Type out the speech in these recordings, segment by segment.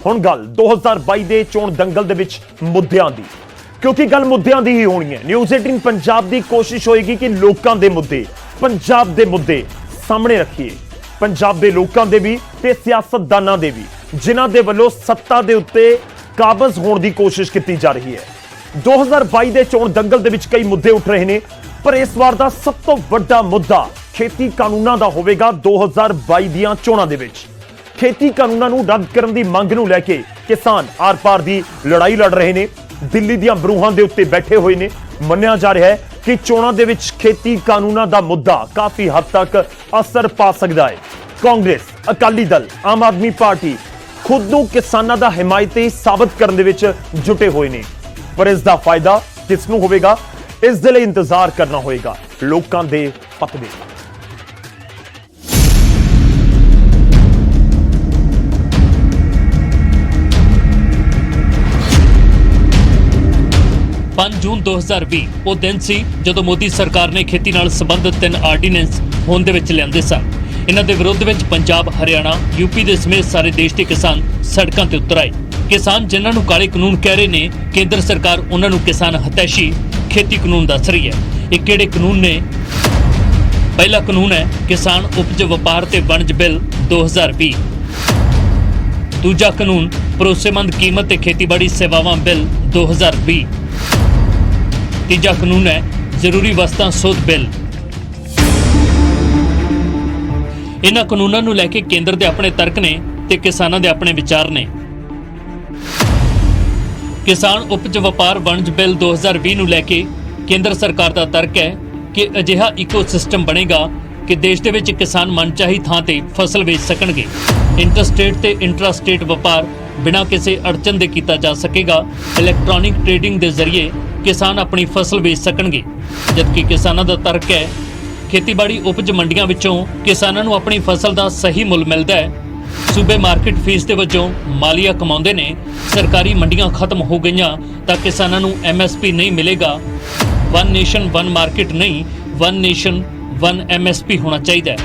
ਹੁਣ ਗੱਲ 2022 ਦੇ ਚੋਣ ਦੰਗਲ ਦੇ ਵਿੱਚ ਮੁੱਦਿਆਂ ਦੀ, ਕਿਉਂਕਿ ਗੱਲ ਮੁੱਦਿਆਂ ਦੀ ਹੀ ਹੋਣੀ ਹੈ। ਨਿਊਜ਼ 18 ਪੰਜਾਬ ਦੀ ਕੋਸ਼ਿਸ਼ ਹੋਏਗੀ ਕਿ ਲੋਕਾਂ ਦੇ ਮੁੱਦੇ, ਪੰਜਾਬ ਦੇ ਮੁੱਦੇ ਸਾਹਮਣੇ ਰੱਖੀਏ। ਪੰਜਾਬ ਦੇ ਲੋਕਾਂ ਦੇ ਵੀ ਤੇ ਸਿਆਸਤਦਾਨਾਂ ਦੇ ਵੀ, ਜਿਨ੍ਹਾਂ ਦੇ ਵੱਲੋਂ ਸੱਤਾ ਦੇ ਉੱਤੇ ਕਾਬਜ਼ ਹੋਣ ਦੀ ਕੋਸ਼ਿਸ਼ ਕੀਤੀ ਜਾ ਰਹੀ ਹੈ। 2022 ਦੇ ਚੋਣ ਦੰਗਲ ਦੇ ਵਿੱਚ ਕਈ ਮੁੱਦੇ ਉੱਠ ਰਹੇ ਨੇ, ਪਰ ਇਸ ਵਾਰ ਦਾ ਸਭ ਤੋਂ ਵੱਡਾ ਮੁੱਦਾ ਖੇਤੀ ਕਾਨੂੰਨਾਂ ਦਾ ਹੋਵੇਗਾ। 2022 ਦੀਆਂ ਚੋਣਾਂ ਦੇ ਵਿੱਚ ਖੇਤੀ ਕਾਨੂੰਨਾਂ ਨੂੰ ਰੱਦ ਕਰਨ ਦੀ ਮੰਗ ਨੂੰ ਲੈ ਕੇ ਕਿਸਾਨ ਆਰ-ਪਾਰ ਦੀ ਲੜਾਈ ਲੜ ਰਹੇ ਨੇ, ਦਿੱਲੀ ਦੀਆਂ ਬਰੂਹਾਂ ਦੇ ਉੱਤੇ ਬੈਠੇ ਹੋਏ ਨੇ। ਮੰਨਿਆ ਜਾ ਰਿਹਾ ਹੈ ਕਿ ਚੋਣਾਂ ਦੇ ਵਿੱਚ ਖੇਤੀ ਕਾਨੂੰਨਾਂ ਦਾ ਮੁੱਦਾ ਕਾਫੀ ਹੱਦ ਤੱਕ ਅਸਰ ਪਾ ਸਕਦਾ ਹੈ। ਕਾਂਗਰਸ, ਅਕਾਲੀ ਦਲ, ਆਮ ਆਦਮੀ ਪਾਰਟੀ ਖੁਦ ਨੂੰ ਕਿਸਾਨਾਂ ਦਾ ਹਿਮਾਇਤੀ ਸਾਬਤ ਕਰਨ ਦੇ ਵਿੱਚ ਜੁਟੇ ਹੋਏ ਨੇ, ਪਰ ਇਸ ਦਾ ਫਾਇਦਾ ਕਿਸ ਨੂੰ ਹੋਵੇਗਾ, ਇਸ ਦੇ ਲਈ ਇੰਤਜ਼ਾਰ ਕਰਨਾ ਹੋਏਗਾ ਲੋਕਾਂ ਦੇ ਪੱਖ ਦੇ। 5 ਜੂਨ 2020 ਉਹ ਦਿਨ ਸੀ ਜਦੋਂ ਮੋਦੀ ਸਰਕਾਰ ਨੇ ਖੇਤੀ ਨਾਲ ਸੰਬੰਧਿਤ 3 ਆਰਡੀਨੈਂਸ ਹੋਂਦ ਦੇ ਵਿੱਚ ਲਿਆਂਦੇ ਸਨ। ਇਹਨਾਂ ਦੇ ਵਿਰੋਧ ਵਿੱਚ ਪੰਜਾਬ, ਹਰਿਆਣਾ, ਯੂਪੀ ਦੇ ਸਮੇਤ ਸਾਰੇ ਦੇਸ਼ ਦੇ ਕਿਸਾਨ ਸੜਕਾਂ ਤੇ ਉਤਰ ਆਏ। ਕਿਸਾਨ ਜਿਨ੍ਹਾਂ ਨੂੰ ਕਾਲੇ ਕਾਨੂੰਨ ਕਹਿ ਰਹੇ ਨੇ, ਕੇਂਦਰ ਸਰਕਾਰ ਉਹਨਾਂ ਨੂੰ ਕਿਸਾਨ ਹਤੈਸ਼ੀ ਖੇਤੀ ਕਾਨੂੰਨ ਦੱਸ ਰਹੀ ਹੈ। ਇਹ ਕਿਹੜੇ ਕਾਨੂੰਨ ਨੇ? ਪਹਿਲਾ ਕਾਨੂੰਨ ਹੈ ਕਿਸਾਨ ਉਪਜ ਵਪਾਰ ਤੇ ਵਣਜ ਬਿੱਲ 2020। ਦੂਜਾ ਕਾਨੂੰਨ ਭਰੋਸੇਮੰਦ ਕੀਮਤ ਤੇ ਖੇਤੀਬਾੜੀ ਸੇਵਾਵਾਂ ਬਿੱਲ 2020। ਤੀਜਾ ਕਾਨੂੰਨ ਹੈ ਜ਼ਰੂਰੀ ਵਸਤਾਂ ਸੋਧ ਬਿੱਲ। ਇਹਨਾਂ ਕਾਨੂੰਨਾਂ ਨੂੰ ਲੈ ਕੇ ਕੇਂਦਰ ਦੇ ਆਪਣੇ ਤਰਕ ਨੇ ਤੇ ਕਿਸਾਨਾਂ ਦੇ ਆਪਣੇ ਵਿਚਾਰ ਨੇ। ਕਿਸਾਨ ਉਪਜ ਵਪਾਰ ਵਣਜ ਬਿੱਲ 2020 ਨੂੰ ਲੈ ਕੇ ਕੇਂਦਰ ਸਰਕਾਰ ਦਾ ਤਰਕ ਹੈ ਕਿ ਅਜਿਹਾ ਇਕੋਸਿਸਟਮ ਬਣੇਗਾ ਕਿ ਦੇਸ਼ ਦੇ ਵਿੱਚ ਕਿਸਾਨ ਮਨਚਾਹੀ ਥਾਂ ਤੇ ਫਸਲ ਵੇਚ ਸਕਣਗੇ। ਇੰਟਰਸਟੇਟ ਤੇ ਇੰਟਰਾਸਟੇਟ ਵਪਾਰ ਬਿਨਾਂ ਕਿਸੇ ਅੜਚਨ ਦੇ ਕੀਤਾ ਜਾ ਸਕੇਗਾ। ਇਲੈਕਟ੍ਰੋਨਿਕ ਟ੍ਰੇਡਿੰਗ ਦੇ ਜ਼ਰੀਏ ਕਿਸਾਨ ਆਪਣੀ ਫਸਲ ਵੇਚ ਸਕਣਗੇ, ਜਦਕਿ ਕਿਸਾਨਾਂ ਦਾ ਤਰਕ ਹੈ ਖੇਤੀਬਾੜੀ ਉਪਜ ਮੰਡੀਆਂ ਵਿੱਚੋਂ ਕਿਸਾਨਾਂ ਨੂੰ ਆਪਣੀ ਫਸਲ ਦਾ ਸਹੀ ਮੁੱਲ ਮਿਲਦਾ ਹੈ। ਸੂਬੇ ਮਾਰਕੀਟ ਫੀਸ ਦੇ ਵਜੋਂ ਮਾਲੀਆ ਕਮਾਉਂਦੇ ਨੇ। ਸਰਕਾਰੀ ਮੰਡੀਆਂ ਖਤਮ ਹੋ ਗਈਆਂ ਤਾਂ ਕਿਸਾਨਾਂ ਨੂੰ MSP ਨਹੀਂ ਮਿਲੇਗਾ। ਵਨ ਨੇਸ਼ਨ ਵਨ ਮਾਰਕੀਟ ਨਹੀਂ, ਵਨ ਨੇਸ਼ਨ ਵਨ MSP ਹੋਣਾ ਚਾਹੀਦਾ ਹੈ।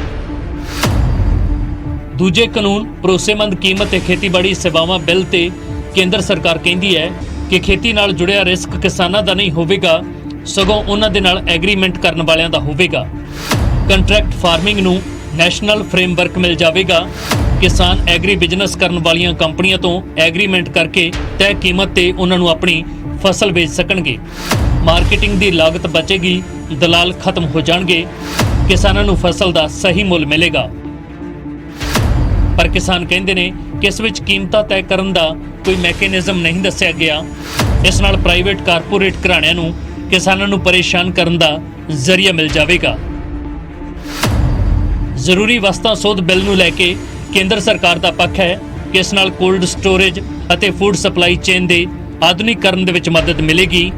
ਦੂਜੇ ਕਾਨੂੰਨ ਭਰੋਸੇਮੰਦ ਕੀਮਤ ਤੇ ਖੇਤੀਬਾੜੀ ਸੇਵਾਵਾਂ ਬਿੱਲ ਤੇ ਕੇਂਦਰ ਸਰਕਾਰ ਕਹਿੰਦੀ ਹੈ ਕਿ ਖੇਤੀ ਨਾਲ ਜੁੜਿਆ ਰਿਸਕ ਕਿਸਾਨਾਂ ਦਾ ਨਹੀਂ ਹੋਵੇਗਾ, ਸਗੋਂ ਉਹਨਾਂ ਦੇ ਨਾਲ ਐਗਰੀਮੈਂਟ ਕਰਨ ਵਾਲਿਆਂ ਦਾ ਹੋਵੇਗਾ। ਕੰਟਰੈਕਟ ਫਾਰਮਿੰਗ ਨੂੰ ਨੈਸ਼ਨਲ ਫਰੇਮਵਰਕ ਮਿਲ ਜਾਵੇਗਾ। ਕਿਸਾਨ ਐਗਰੀ ਬਿਜ਼ਨਸ ਕਰਨ ਵਾਲੀਆਂ ਕੰਪਨੀਆਂ ਤੋਂ ਐਗਰੀਮੈਂਟ ਕਰਕੇ ਤੈਅ ਕੀਮਤ ਤੇ ਉਹਨਾਂ ਨੂੰ ਆਪਣੀ ਫਸਲ ਵੇਚ ਸਕਣਗੇ। ਮਾਰਕੀਟਿੰਗ ਦੀ ਲਾਗਤ ਬਚੇਗੀ, ਦਲਾਲ ਖਤਮ ਹੋ ਜਾਣਗੇ, ਕਿਸਾਨਾਂ ਨੂੰ ਫਸਲ ਦਾ ਸਹੀ ਮੁੱਲ ਮਿਲੇਗਾ। ਪਰ ਕਿਸਾਨ ਕਹਿੰਦੇ ਨੇ ਕਿ ਇਸ ਵਿੱਚ ਕੀਮਤਾਂ ਤੈਅ ਕਰਨ ਦਾ ਕੋਈ ਮੈਕੈਨਿਜ਼ਮ ਨਹੀਂ ਦੱਸਿਆ ਗਿਆ। ਇਸ ਨਾਲ ਪ੍ਰਾਈਵੇਟ ਕਾਰਪੋਰੇਟ ਘਰਾਣਿਆਂ ਨੂੰ ਕਿਸਾਨਾਂ ਨੂੰ ਪਰੇਸ਼ਾਨ ਕਰਨ ਦਾ ਜ਼ਰੀਆ ਮਿਲ ਜਾਵੇਗਾ। ਜ਼ਰੂਰੀ ਵਸਤਾਂ ਸੋਧ ਬਿੱਲ ਨੂੰ ਲੈ ਕੇ ਕੇਂਦਰ ਸਰਕਾਰ ਦਾ ਪੱਖ ਹੈ ਕਿ ਇਸ ਨਾਲ ਕੋਲਡ ਸਟੋਰੇਜ ਅਤੇ ਫੂਡ ਸਪਲਾਈ ਚੇਨ ਦੇ ਆਧੁਨਿਕੀਕਰਨ ਦੇ ਵਿੱਚ ਮਦਦ ਮਿਲੇਗੀ।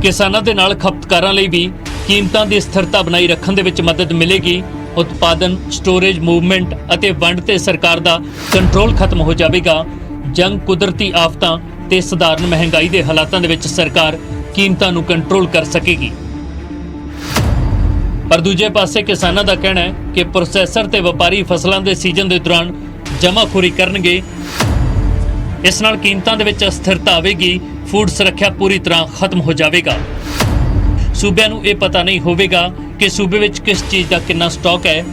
ਕਿਸਾਨਾਂ ਦੇ ਨਾਲ ਖਪਤਕਾਰਾਂ ਲਈ ਵੀ ਕੀਮਤਾਂ ਦੀ ਸਥਿਰਤਾ ਬਣਾਈ ਰੱਖਣ ਦੇ ਵਿੱਚ ਮਦਦ ਮਿਲੇਗੀ। ਉਤਪਾਦਨ, ਸਟੋਰੇਜ, ਮੂਵਮੈਂਟ ਅਤੇ ਵੰਡ ਤੇ ਸਰਕਾਰ ਦਾ ਕੰਟਰੋਲ ਖਤਮ ਹੋ ਜਾਵੇਗਾ। ਜੰਗ, ਕੁਦਰਤੀ ਆਫਤਾਂ ਤੇ ਸਧਾਰਨ ਮਹਿੰਗਾਈ ਦੇ ਹਾਲਾਤਾਂ ਦੇ ਵਿੱਚ ਸਰਕਾਰ ਕੀਮਤਾਂ ਨੂੰ ਕੰਟਰੋਲ ਕਰ ਸਕੇਗੀ। ਪਰ ਦੂਜੇ ਪਾਸੇ ਕਿਸਾਨਾਂ ਦਾ ਕਹਿਣਾ ਹੈ ਕਿ ਪ੍ਰੋਸੈਸਰ ਤੇ ਵਪਾਰੀ ਫਸਲਾਂ ਦੇ ਸੀਜ਼ਨ ਦੇ ਦੌਰਾਨ ਜਮਾਖੋਰੀ ਕਰਨਗੇ। ਇਸ ਨਾਲ ਕੀਮਤਾਂ ਦੇ ਵਿੱਚ ਅਸਥਿਰਤਾ ਆਵੇਗੀ, ਫੂਡ ਸੁਰੱਖਿਆ ਪੂਰੀ ਤਰ੍ਹਾਂ ਖਤਮ ਹੋ ਜਾਵੇਗਾ। ਸੂਬਿਆਂ ਨੂੰ ਇਹ ਪਤਾ ਨਹੀਂ ਹੋਵੇਗਾ ਕਿ ਸੂਬੇ ਵਿੱਚ ਕਿਸ ਚੀਜ਼ ਦਾ ਕਿੰਨਾ ਸਟਾਕ ਹੈ।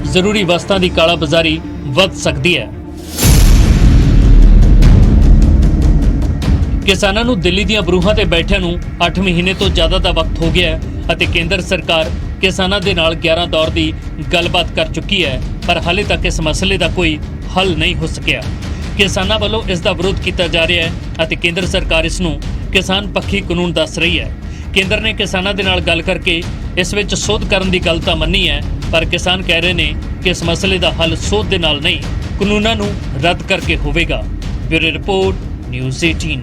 ਜ਼ਰੂਰੀ ਵਸਤਾਂ ਦੀ ਕਾਲਾਬਾਜ਼ਾਰੀ ਵੱਧ ਸਕਦੀ ਹੈ। ਕਿਸਾਨਾਂ ਨੂੰ ਦਿੱਲੀ ਦੀਆਂ ਬਰੂਹਾਂ ਤੇ ਬੈਠਿਆਂ ਨੂੰ 8 ਮਹੀਨੇ ਤੋਂ ਜ਼ਿਆਦਾ ਦਾ ਵਕਤ ਹੋ ਗਿਆ ਹੈ ਅਤੇ ਕੇਂਦਰ ਸਰਕਾਰ ਕਿਸਾਨਾਂ ਦੇ ਨਾਲ 11 ਦੌਰ ਦੀ ਗੱਲਬਾਤ ਕਰ ਚੁੱਕੀ ਹੈ, ਪਰ ਹਾਲੇ ਤੱਕ ਇਸ ਮਸਲੇ ਦਾ ਕੋਈ ਹੱਲ ਨਹੀਂ ਹੋ ਸਕਿਆ। ਕਿਸਾਨਾਂ ਵੱਲੋਂ ਇਸ ਦਾ ਵਿਰੋਧ ਕੀਤਾ ਜਾ ਰਿਹਾ ਹੈ ਅਤੇ ਕੇਂਦਰ ਸਰਕਾਰ ਇਸ ਨੂੰ ਕਿਸਾਨ ਪੱਖੀ ਕਾਨੂੰਨ ਦੱਸ ਰਹੀ ਹੈ। ਕੇਂਦਰ ਨੇ ਕਿਸਾਨਾਂ ਦੇ ਨਾਲ ਗੱਲ ਕਰਕੇ ਇਸ ਵਿੱਚ ਸੋਧ ਕਰਨ ਦੀ ਗੱਲ ਤਾਂ ਮੰਨੀ ਹੈ, ਪਰ ਕਿਸਾਨ ਕਹਿ ਰਹੇ ਨੇ ਕਿ ਇਸ ਮਸਲੇ ਦਾ ਹੱਲ ਸੋਧ ਦੇ ਨਾਲ ਨਹੀਂ, ਕਾਨੂੰਨਾਂ ਨੂੰ ਰੱਦ ਕਰਕੇ ਹੋਵੇਗਾ। Bureau report, news 18।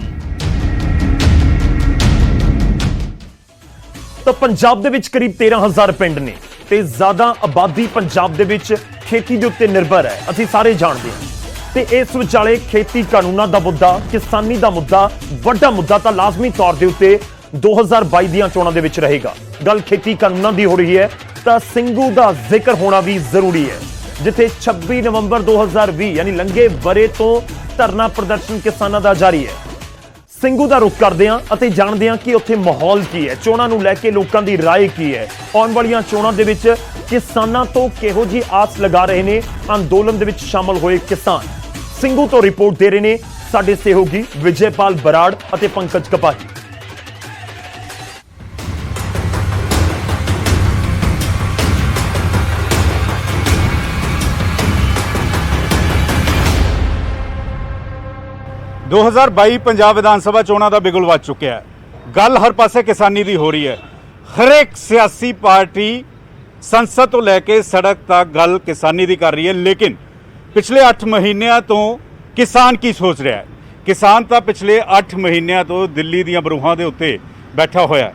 ਤਾਂ ਪੰਜਾਬ ਦੇ ਵਿੱਚ ਕਰੀਬ 13,000 ਪਿੰਡ ਨੇ ਤੇ ਜ਼ਿਆਦਾ ਆਬਾਦੀ ਪੰਜਾਬ ਦੇ ਵਿੱਚ ਖੇਤੀ ਦੇ ਉੱਤੇ ਨਿਰਭਰ ਹੈ, ਅਸੀਂ ਸਾਰੇ ਜਾਣਦੇ ਹਾਂ। ਤੇ ਇਸ ਵਿਚਾਲੇ ਖੇਤੀ ਕਾਨੂੰਨਾਂ ਦਾ ਮੁੱਦਾ, ਕਿਸਾਨੀ ਦਾ ਮੁੱਦਾ, ਵੱਡਾ ਮੁੱਦਾ ਤਾਂ ਲਾਜ਼ਮੀ ਤੌਰ ਦੇ ਉੱਤੇ 2022 ਦੀਆਂ ਚੋਣਾਂ ਦੇ ਵਿੱਚ ਰਹੇਗਾ। ਗੱਲ ਖੇਤੀ ਕਾਨੂੰਨਾਂ ਦੀ ਹੋ ਰਹੀ ਹੈ ਤਾਂ ਸਿੰਘੂ ਦਾ ਜ਼ਿਕਰ ਹੋਣਾ ਵੀ ਜ਼ਰੂਰੀ ਹੈ। ਜਿੱਥੇ 26 ਨਵੰਬਰ 2020 ਯਾਨੀ ਲੰਘੇ ਵਰੇ ਤੋਂ ਧਰਨਾ ਪ੍ਰਦਰਸ਼ਨ ਕਿਸਾਨਾਂ ਦਾ ਜਾਰੀ ਹੈ। ਸਿੰਘੂ ਦਾ ਰੁਖ ਕਰਦੇ ਹਾਂ ਅਤੇ ਜਾਣਦੇ ਹਾਂ ਕਿ ਉੱਥੇ ਮਾਹੌਲ ਕੀ ਹੈ, ਚੋਣਾਂ ਨੂੰ ਲੈ ਕੇ ਲੋਕਾਂ ਦੀ ਰਾਏ ਕੀ ਹੈ, ਆਉਣ ਵਾਲੀਆਂ ਚੋਣਾਂ ਦੇ ਵਿੱਚ ਕਿਸਾਨਾਂ ਤੋਂ ਕਿਹੋ ਜਿਹੀ ਆਸ ਲਗਾ ਰਹੇ ਨੇ ਅੰਦੋਲਨ ਦੇ ਵਿੱਚ ਸ਼ਾਮਲ ਹੋਏ ਕਿਸਾਨ। ਸਿੰਘੂ ਤੋਂ ਰਿਪੋਰਟ ਦੇ ਰਹੇ ਨੇ ਸਾਡੇ ਸਹਿਯੋਗੀ ਵਿਜੇਪਾਲ ਬਰਾੜ ਅਤੇ ਪੰਕਜ ਕਪਾਹੀ। दो 2022 पंजाब विधानसभा चोणों का बिगुल ਵੱਜ चुका है। गल हर पासे किसानी की हो रही है। हरेक सियासी पार्टी संसद तो लैके सड़क तक गल किसानी की कर रही है, लेकिन पिछले 8 महीनों तो किसान की सोच रहा है। किसान तो पिछले 8 महीनों तो दिल्ली दी बरूहां के उत्ते बैठा होया है।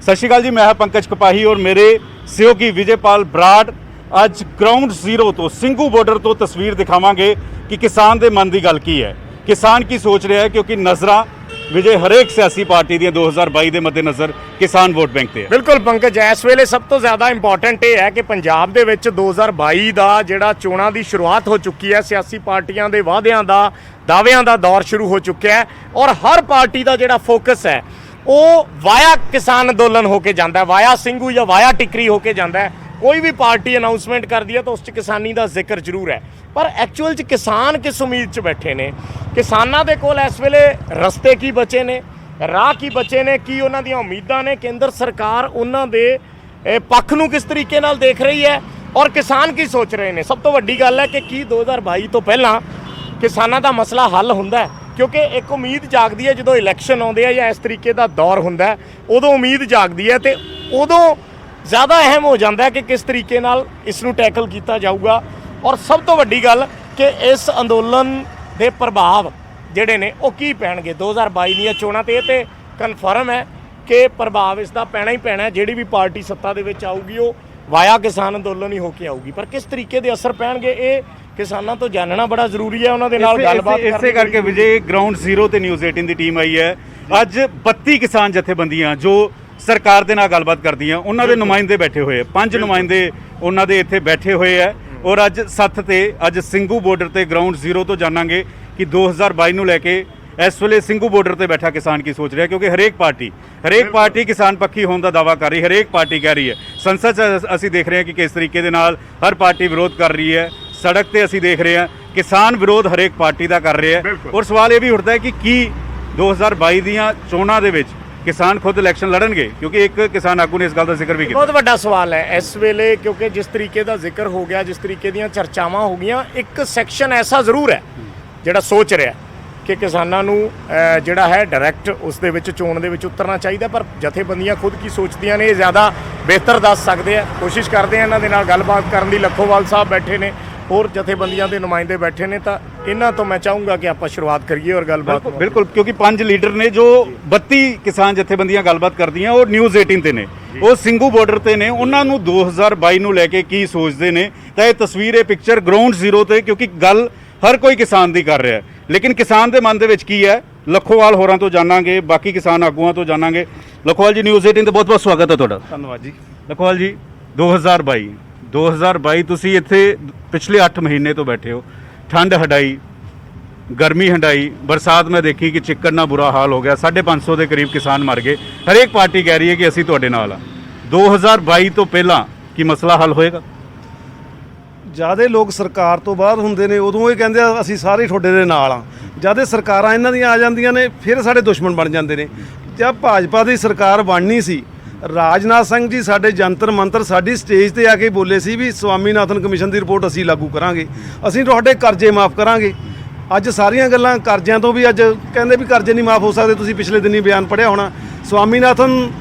सत श्री अकाल जी, मैं पंकज कपाही और मेरे सहयोगी विजयपाल बराड़ अज ग्राउंड जीरो तो ਸਿੰਘੂ बॉर्डर तो तस्वीर दिखावांगे कि किसान के मन की गल की है, किसान की सोच रहा है, क्योंकि नज़र विजय हरेक सियासी पार्टी दी 2022 के मद्देनज़र किसान वोट बैंक ते है। बिल्कुल पंकज, इस वेले सब तो ज़्यादा इंपॉर्टेंट ये है कि पंजाब दे विच 2022 का जिहड़ा चोणां की शुरुआत हो चुकी है, सियासी पार्टियां दे वादियां दा दावियां का दौर शुरू हो चुका है और हर पार्टी का जिहड़ा फोकस है वो वाया किसान अंदोलन होके जाता है, वाया ਸਿੰਘੂ या वाया टिकरी होके जाता है। कोई भी पार्टी अनाउंसमेंट कर दी है तो उस किसानी का जिक्र जरूर है, पर एक्चुअल च किसान किस उम्मीद च बैठे ने, किसानां दे कोल इस वेले रस्ते की बचे ने, राह की बचे ने, की उन्हां दीयां उम्मीदां ने, केंद्र सरकार उन्हां दे पक्ष नूं किस तरीके नाल देख रही है और किसान की सोच रहे हैं। सब तो वड्डी गल है कि की 2022 तो पहलां किसानां दा मसला हल हुंदा है, क्योंकि एक उम्मीद जागदी है जदों इलैक्शन आउंदे आ या इस तरीके का दौर हुंदा है, उदों उम्मीद जागदी है ते उदों ज़्यादा अहम हो जाता है कि किस तरीके नाल इसनूं टैकल किया जाऊगा। और सब तो वड्डी गल कि इस अंदोलन के प्रभाव जिहड़े ने वो की पैणगे 2022 ਦੀਆਂ ਚੋਣਾਂ ते ये कन्फर्म है कि प्रभाव इसका पैना ही पैना है। जिहड़ी भी पार्टी सत्ता दे विच आऊगी वो वाया किसान अंदोलन ही होके आऊगी, पर किस तरीके के असर पैणगे ये किसानां तो जानना बड़ा जरूरी है। उन्हां दे नाल गलबात इसे करके विजय ग्राउंड जीरो ते न्यूज़ 18 की टीम आई है। अज 32 किसान जथेबंदियां जो सरकार ਦੇ ਨਾਲ ਗੱਲਬਾਤ ਕਰਦੀਆਂ, ਉਹਨਾਂ ਦੇ ਨੁਮਾਇੰਦੇ ਬੈਠੇ ਹੋਏ ਆ, 5 ਨੁਮਾਇੰਦੇ ਉਹਨਾਂ ਦੇ ਇੱਥੇ ਬੈਠੇ ਹੋਏ ਆ ਔਰ ਅੱਜ ਸੱਥ ਤੇ ਅੱਜ ਸਿੰਘੂ ਬਾਰਡਰ ਤੇ ਗਰਾਊਂਡ ਜ਼ੀਰੋ ਤੋਂ ਜਾਣਾਂਗੇ ਕਿ 2022 ਨੂੰ ਲੈ ਕੇ ਇਸ ਵੇਲੇ ਸਿੰਘੂ ਬਾਰਡਰ ਤੇ ਬੈਠਾ ਕਿਸਾਨ ਕੀ ਸੋਚ ਰਿਹਾ, ਕਿਉਂਕਿ ਹਰੇਕ ਪਾਰਟੀ ਕਿਸਾਨ ਪੱਖੀ ਹੋਣ ਦਾ ਦਾਅਵਾ ਕਰ ਰਹੀ, ਹਰੇਕ ਪਾਰਟੀ ਕਹਿ ਰਹੀ ਹੈ। ਸੰਸਦ 'ਚ ਅਸੀਂ ਦੇਖ ਰਹੇ ਹਾਂ ਕਿ ਕਿਸ ਤਰੀਕੇ ਦੇ ਨਾਲ ਹਰ ਪਾਰਟੀ ਵਿਰੋਧ ਕਰ ਰਹੀ ਹੈ, ਸੜਕ ਤੇ ਅਸੀਂ ਦੇਖ ਰਹੇ ਹਾਂ ਕਿਸਾਨ ਵਿਰੋਧ ਹਰੇਕ ਪਾਰਟੀ ਦਾ ਕਰ ਰਿਹਾ ਹੈ। ਔਰ ਸਵਾਲ ਇਹ ਵੀ ਉੱਠਦਾ ਹੈ ਕਿ ਕੀ 2022 ਦੀਆਂ ਚੋਣਾਂ ਦੇ ਵਿੱਚ किसान खुद इलैक्शन लड़नगे, क्योंकि एक किसान आगू ने इस गल का जिक्र भी किया। बहुत बड़ा सवाल है इस वेले, क्योंकि जिस तरीके का जिक्र हो गया, जिस तरीके दी चर्चावां हो गई, एक सैक्शन ऐसा जरूर है जिहड़ा सोच रहा है कि किसानां नूं जिहड़ा है डायरैक्ट उस दे विच चोण दे विच उतरना चाहिए, पर जथेबंदियां खुद की सोचदियां ने ज़्यादा बेहतर दस सकते हैं। कोशिश करते हैं इन्हां दे नाल गलबात करन दी। लखोवाल साहब बैठे ने और जथेबंदियां के नुमाइंदे बैठे ने, तो इन्हां तो मैं चाहूँगा कि आप शुरुआत करिए और गलबात। बिल्कुल, क्योंकि 5 लीडर ने जो 32 किसान जथेबंदियां गलबात करदियां और न्यूज़ 18 ते ने, वो ਸਿੰਘੂ ਬਾਰਡਰ ਤੇ ਨੇ, ਉਹਨਾਂ ਨੂੰ 2022 ਨੂੰ ਲੈ ਕੇ ਕੀ ਸੋਚਦੇ ਨੇ। ਤਾਂ ਇਹ ਤਸਵੀਰ, ਇਹ ਪਿਕਚਰ ਗਰਾਊਂਡ ਜ਼ੀਰੋ ਤੇ, ਕਿਉਂਕਿ ਗੱਲ ਹਰ ਕੋਈ ਕਿਸਾਨ ਦੀ ਕਰ ਰਿਹਾ ਹੈ, ਲੇਕਿਨ ਕਿਸਾਨ ਦੇ ਮਨ ਦੇ ਵਿੱਚ ਕੀ ਹੈ ਲੱਖੋਵਾਲ ਹੋਰਾਂ ਤੋਂ ਜਾਣਾਂਗੇ, ਬਾਕੀ ਕਿਸਾਨ ਆਗੂਆਂ ਤੋਂ ਜਾਣਾਂਗੇ। ਲੱਖੋਵਾਲ ਜੀ, ਨਿਊਜ਼ 18 ਤੇ ਬਹੁਤ ਬਹੁਤ ਸਵਾਗਤ ਹੈ ਤੁਹਾਡਾ। ਧੰਨਵਾਦ ਜੀ। ਲੱਖੋਵਾਲ ਜੀ, 2022 ਤੁਸੀਂ ਇੱਥੇ ਪਿਛਲੇ 8 ਮਹੀਨੇ ਤੋਂ ਬੈਠੇ ਹੋ, ਠੰਡ ਹਟਾਈ, गर्मी हंडाई, बरसात में देखी कि चिक्कड़ ना बुरा हाल हो गया, 550 के करीब किसान मर गए। हरेक पार्टी कह रही है कि असी तुहाडे नाल आ। 2022 तो पहला की मसला हल होएगा? ਜਿਆਦਾ ਲੋਕ ਸਰਕਾਰ ਤੋਂ ਬਾਅਦ ਹੁੰਦੇ ਨੇ ਉਦੋਂ ਇਹ ਕਹਿੰਦੇ ਆ ਅਸੀਂ ਸਾਰੇ ਤੁਹਾਡੇ ਦੇ ਨਾਲ ਆ, ਜਿਆਦਾ ਸਰਕਾਰਾਂ ਇਹਨਾਂ ਦੀਆਂ ਆ ਜਾਂਦੀਆਂ ਨੇ ਫਿਰ ਸਾਡੇ ਦੁਸ਼ਮਣ ਬਣ ਜਾਂਦੇ ਨੇ। ਜਦ ਭਾਜਪਾ ਦੀ ਸਰਕਾਰ ਬਣਨੀ ਸੀ, ਰਾਜਨਾਥ ਸਿੰਘ ਜੀ ਸਾਡੇ ਜੰਤਰ ਮੰਤਰ ਸਾਡੀ ਸਟੇਜ ਤੇ ਆ ਕੇ ਬੋਲੇ ਸੀ ਵੀ ਸਵਾਮੀਨਾਥਨ ਕਮਿਸ਼ਨ ਦੀ ਰਿਪੋਰਟ ਅਸੀਂ ਲਾਗੂ ਕਰਾਂਗੇ, ਅਸੀਂ ਤੁਹਾਡੇ ਕਰਜ਼ੇ ਮਾਫ ਕਰਾਂਗੇ। ਅੱਜ ਸਾਰੀਆਂ ਗੱਲਾਂ ਕਰਜ਼ਿਆਂ ਤੋਂ ਵੀ ਅੱਜ ਕਹਿੰਦੇ ਵੀ ਕਰਜ਼ੇ ਨਹੀਂ ਮਾਫ ਹੋ ਸਕਦੇ। ਤੁਸੀਂ ਪਿਛਲੇ ਦਿਨੀ ਬਿਆਨ ਪੜ੍ਹਿਆ ਹੋਣਾ, ਸਵਾਮੀਨਾਥਨ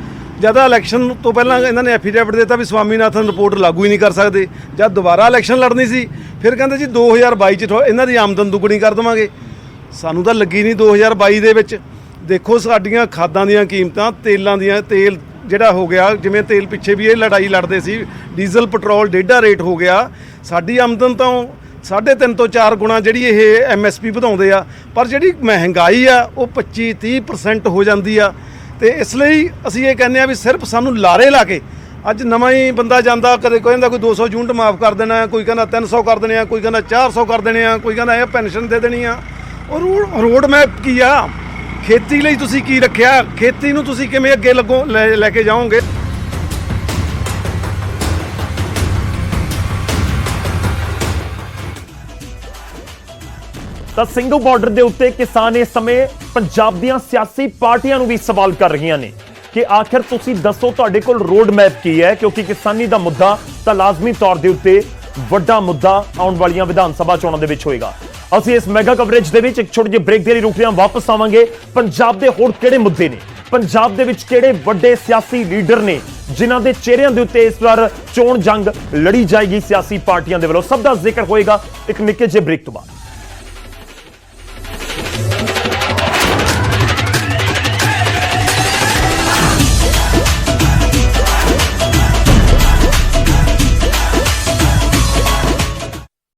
ਜਦ ਇਲੈਕਸ਼ਨ ਤੋਂ ਪਹਿਲਾਂ ਇਹਨਾਂ ਨੇ ਐਫੀਡੇਵਿਟ ਦਿੱਤਾ ਵੀ ਸਵਾਮੀਨਾਥਨ ਰਿਪੋਰਟ ਲਾਗੂ ਹੀ ਨਹੀਂ ਕਰ ਸਕਦੇ। ਜਦ ਦੁਬਾਰਾ ਇਲੈਕਸ਼ਨ ਲੜਨੀ ਸੀ ਫਿਰ ਕਹਿੰਦੇ ਜੀ 2022 'ਚ ਇਹਨਾਂ ਦੀ ਆਮਦਨ ਦੁੱਗਣੀ ਕਰ ਦੇਵਾਂਗੇ। ਸਾਨੂੰ ਤਾਂ ਲੱਗੀ ਨਹੀਂ 2022 ਦੇ ਵਿੱਚ। ਦੇਖੋ ਸਾਡੀਆਂ ਖਾਦਾਂ ਦੀਆਂ ਕੀਮਤਾਂ, ਤੇਲਾਂ ਦੀਆਂ, ਤੇਲ ਜਿਹੜਾ ਹੋ ਗਿਆ, ਜਿਵੇਂ ਤੇਲ ਪਿੱਛੇ ਵੀ ਇਹ ਲੜਾਈ ਲੜਦੇ ਸੀ, ਡੀਜ਼ਲ ਪੈਟਰੋਲ ਡੇਢਾ ਰੇਟ ਹੋ ਗਿਆ। ਸਾਡੀ ਆਮਦਨ ਤਾਂ 3.5 ਤੋਂ 4 ਗੁਣਾ ਜਿਹੜੀ ਇਹ MSP ਵਧਾਉਂਦੇ ਆ, ਪਰ ਜਿਹੜੀ ਮਹਿੰਗਾਈ ਆ ਉਹ 25-30% ਹੋ ਜਾਂਦੀ ਆ। ਤੇ ਇਸ ਲਈ ਅਸੀਂ ਇਹ ਕਹਿੰਦੇ ਆ ਵੀ ਸਿਰਫ ਸਾਨੂੰ ਲਾਰੇ ਲਾ ਕੇ ਅੱਜ ਨਵਾਂ ਹੀ ਬੰਦਾ ਜਾਂਦਾ, ਕਦੇ ਕਹਿੰਦਾ ਕੋਈ 200 ਯੂਨਿਟ ਮਾਫ ਕਰ ਦੇਣਾ, ਕੋਈ ਕਹਿੰਦਾ 300 ਕਰ ਦੇਣੇ ਆ, ਕੋਈ ਕਹਿੰਦਾ 400 ਕਰ ਦੇਣੇ ਆ, ਕੋਈ ਕਹਿੰਦਾ ਇਹ ਪੈਨਸ਼ਨ ਦੇ ਦੇਣੀ ਆ। ਉਹ ਰੋਡ ਮੈਪ ਕੀ ਆ? ਖੇਤੀ ਲਈ ਤੁਸੀਂ ਕੀ ਰੱਖਿਆ? ਖੇਤੀ ਨੂੰ ਤੁਸੀਂ ਕਿਵੇਂ ਅੱਗੇ ਲੈ ਕੇ ਜਾਓਗੇ? ਤਾਂ ਸਿੰਘੂ ਬਾਰਡਰ ਦੇ ਉੱਤੇ ਕਿਸਾਨ ਇਸ ਸਮੇਂ ਪੰਜਾਬ ਦੀਆਂ ਸਿਆਸੀ ਪਾਰਟੀਆਂ ਨੂੰ ਵੀ ਸਵਾਲ ਕਰ ਰਹੀਆਂ ਨੇ ਕਿ ਆਖਿਰ ਤੁਸੀਂ ਦੱਸੋ ਤੁਹਾਡੇ ਕੋਲ ਰੋਡ ਮੈਪ ਕੀ ਹੈ, ਕਿਉਂਕਿ ਕਿਸਾਨੀ ਦਾ ਮੁੱਦਾ ਤਾਂ ਲਾਜ਼ਮੀ ਤੌਰ ਦੇ ਉੱਤੇ ਵੱਡਾ ਮੁੱਦਾ ਆਉਣ ਵਾਲੀਆਂ ਵਿਧਾਨ ਸਭਾ ਚੋਣਾਂ ਦੇ ਵਿੱਚ ਹੋਏਗਾ। ਅਸੀਂ ਇਸ ਮੈਗਾ ਕਵਰੇਜ ਦੇ ਵਿੱਚ ਇੱਕ ਛੋਟੇ ਜਿਹੇ ਬ੍ਰੇਕ ਦੇ ਲਈ ਰੁਕ ਰਹੇ ਹਾਂ, ਵਾਪਸ ਆਵਾਂਗੇ। ਪੰਜਾਬ ਦੇ ਹੋਰ ਕਿਹੜੇ ਮੁੱਦੇ ਨੇ, ਪੰਜਾਬ ਦੇ ਵਿੱਚ ਕਿਹੜੇ ਵੱਡੇ ਸਿਆਸੀ ਲੀਡਰ ਨੇ ਜਿਨ੍ਹਾਂ ਦੇ ਚਿਹਰਿਆਂ ਦੇ ਉੱਤੇ ਇਸ ਵਾਰ ਚੋਣ ਜੰਗ ਲੜੀ ਜਾਏਗੀ ਸਿਆਸੀ ਪਾਰਟੀਆਂ ਦੇ ਵੱਲੋਂ, ਸਭ ਦਾ ਜ਼ਿਕਰ ਹੋਏਗਾ ਇੱਕ ਨਿੱਕੇ ਜਿਹੇ ਬ੍ਰੇਕ ਤੋਂ ਬਾਅਦ।